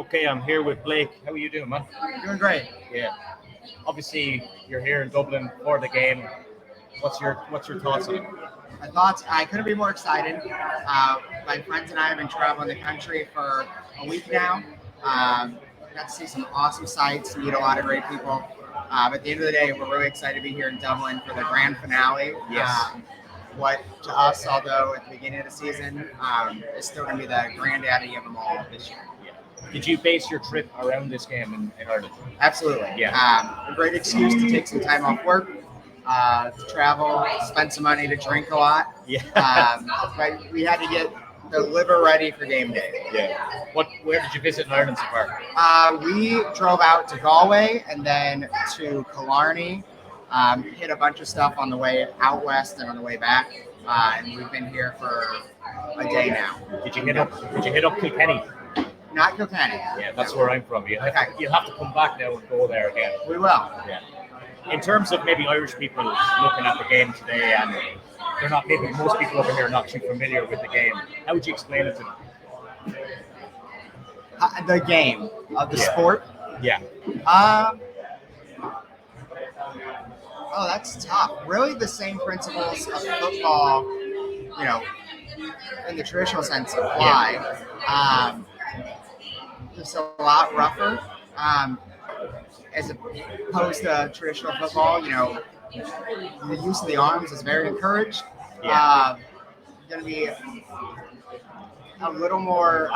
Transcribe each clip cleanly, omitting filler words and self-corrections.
Okay, I'm here with Blake. How are you doing, man? Doing great. Yeah. Obviously, you're here in Dublin for the game. What's your thoughts on it? My thoughts, I couldn't be more excited. My friends and I have been traveling the country for a week now. Got to see some awesome sights, meet a lot of great people. But at the end of the day, we're really excited to be here in Dublin for the grand finale. Yes. What to us, although at the beginning of the season, is still going to be the granddaddy of them all this year. Did you base your trip around this game in Ireland? Absolutely. Yeah. A great excuse to take some time off work, to travel, spend some money to drink a lot. Yeah. But we had to get the liver ready for game day. Yeah. Where did you visit in Ireland so far? We drove out to Galway and then to Killarney. Hit a bunch of stuff on the way out west and on the way back. And we've been here for a day now. Did you hit up Kilkenny? Not Kilkenny. Yeah, that's where I'm from. You'll have to come back now and go there again. We will. Yeah. In terms of maybe Irish people looking at the game today, and they're not, maybe most people over here are not too familiar with the game. How would you explain it to them? The game of the sport. Yeah. That's tough. Really, the same principles of football, in the traditional sense apply. It's a lot rougher, as opposed to traditional football. The use of the arms is very encouraged. Yeah. Going to be a little more.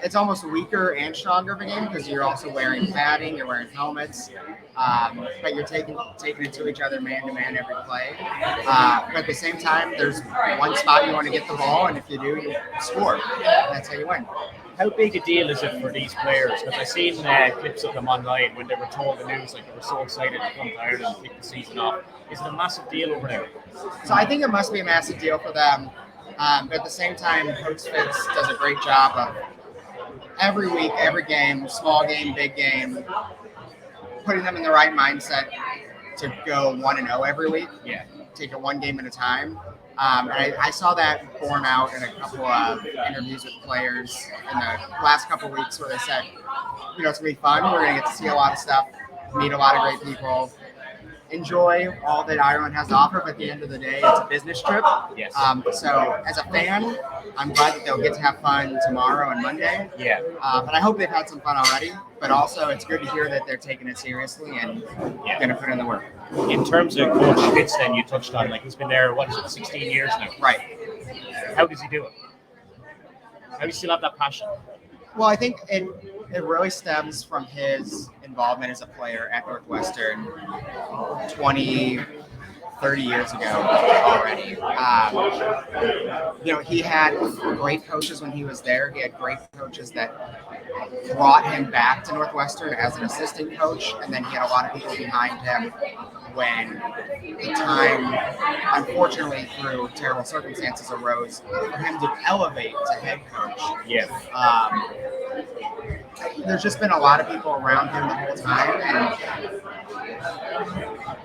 It's almost weaker and stronger of a game because you're also wearing padding, you're wearing helmets, but you're taking it to each other man to man every play. But at the same time, there's one spot you want to get the ball, and if you do, you score. That's how you win. How big a deal is it for these players? Because I've seen clips of them online when they were told the news, like they were so excited to come to Ireland and kick the season off. Is it a massive deal over there? So I think it must be a massive deal for them. But at the same time, Coach Fitz does a great job of every week, every game, small game, big game, putting them in the right mindset to go 1-0 every week. Yeah. Take it one game at a time. And I saw that borne out in a couple of interviews with players in the last couple of weeks where they said, it's going to be fun. We're going to get to see a lot of stuff, meet a lot of great people, enjoy all that Ireland has to offer. But at the end of the day, it's a business trip. Yes. So as a fan, I'm glad that they'll get to have fun tomorrow and Monday. Yeah. But I hope they've had some fun already. But also, it's good to hear that they're taking it seriously and going to put in the work. In terms of Coach Fitz, then you touched on, he's been there, 16 years now? Right. How does he do it? How do you still have that passion? Well, I think it really stems from his involvement as a player at Northwestern 20, 30 years ago already. He had great coaches when he was there. He had great coaches that brought him back to Northwestern as an assistant coach, and then he had a lot of people behind him when the time, unfortunately, through terrible circumstances arose for him to elevate to head coach. Yeah. There's just been a lot of people around him the whole time, and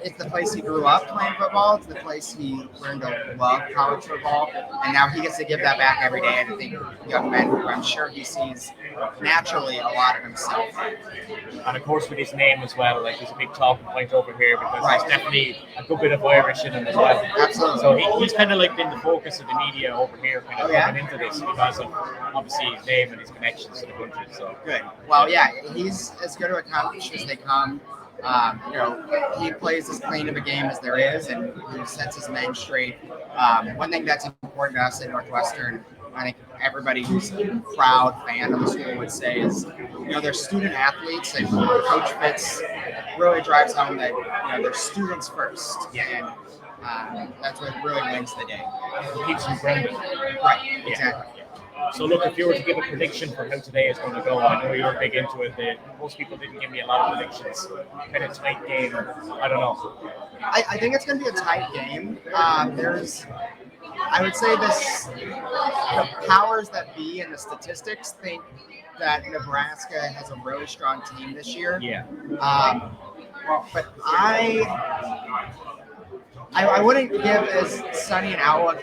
it's the place he grew up playing football. It's the place he learned to love college football, and now he gets to give that back every day. And I think young men who I'm sure he sees naturally a lot of himself. And of course, with his name as well, there's a big talking point over here because there's definitely a good bit of Irish in him as well. Absolutely. So he's kind of been the focus of the media over here, coming into this because of obviously his name and his connections to the country. So good. Well, yeah, he's as good of a coach as they come. He plays as clean of a game as there is, and he sets his men straight. One thing that's important to us at Northwestern, I think everybody who's a proud fan of the school would say is, they're student athletes, and Coach Fitz really drives home that, they're students first. Yeah. And that's what really wins the day. It keeps them grounded. Right, exactly. Yeah. So look, if you were to give a prediction for how today is going to go, I know you were big into it. Most people didn't give me a lot of predictions. Kind of tight game. I don't know. I think it's going to be a tight game. I would say the powers that be and the statistics think that Nebraska has a really strong team this year. Yeah. But I wouldn't give as sunny an outlook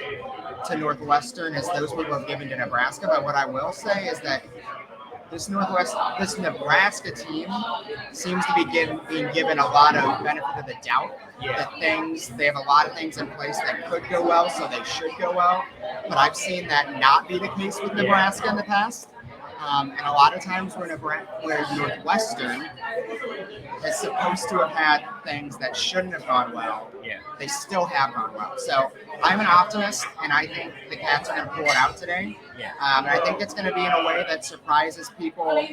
to Northwestern as those people have given to Nebraska. But what I will say is that this Nebraska team seems to be being given a lot of benefit of the doubt. Yeah. They have a lot of things in place that could go well, so they should go well. But I've seen that not be the case with Nebraska in the past. And a lot of times where Northwestern is supposed to have had things that shouldn't have gone well, they still have gone well. So I'm an optimist, and I think the Cats are going to pull it out today. And I think it's going to be in a way that surprises people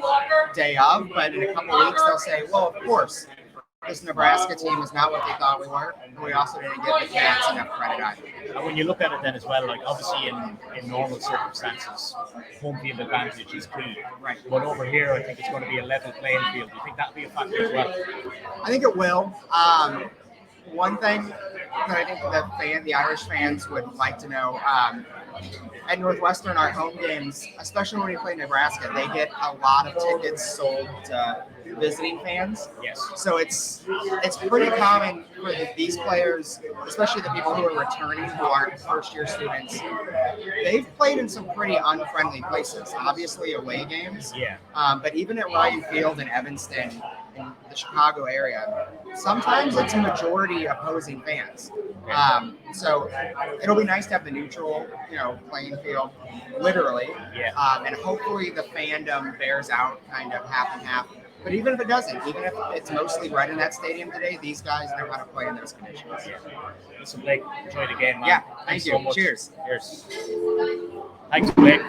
day of, but in a couple of weeks they'll say, well, of course, this Nebraska team is not what they thought we were, and we also didn't give the Cats enough credit either. And when you look at it then as well, like obviously in normal circumstances, home field advantage is key. Right. But over here, I think it's going to be a level playing field. Do you think that'll be a factor as well? I think it will. One thing that I think the Irish fans would like to know, at Northwestern, our home games, especially when we play Nebraska, they get a lot of tickets sold to visiting fans. Yes. So it's pretty common for these players, especially the people who are returning, who aren't first-year students. They've played in some pretty unfriendly places, obviously away games. Yeah. But even at Ryan Field in Evanston, in the Chicago area, sometimes it's a majority opposing fans. So it'll be nice to have the neutral, playing field, literally. Yeah. And hopefully the fandom bears out kind of half and half. But even if it doesn't, even if it's mostly red in that stadium today, these guys know how to play in those conditions. Yeah. Listen, Blake, enjoy the game, man. Yeah, Thanks thank you. so much. Cheers. Cheers. Thanks, Blake.